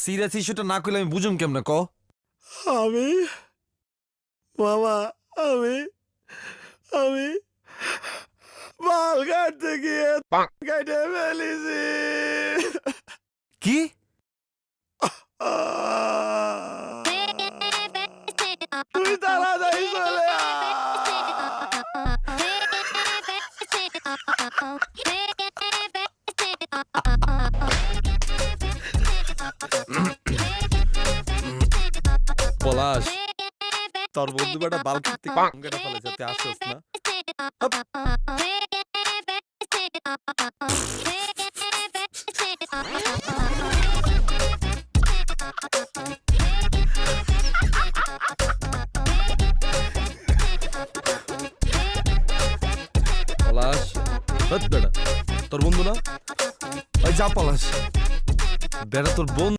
Serious ইস্যুটা না কইলে আমি বুঝুম কেমনে ক? আমি মামা আমি আমি বাল কাটতে গিয়ে কেটে ফেলেছি। কি? তুই তাড়াতাড়ি চলে আয়। পলাশ, তোর বন্ধু বেটা বাল কাটতে কেটে ফেলেছে, তুই আসছিস না? পলাশ, হট বেটা, তোর বন্ধু না? ওই যা পলাশ, বেটা তোর বন্ধু।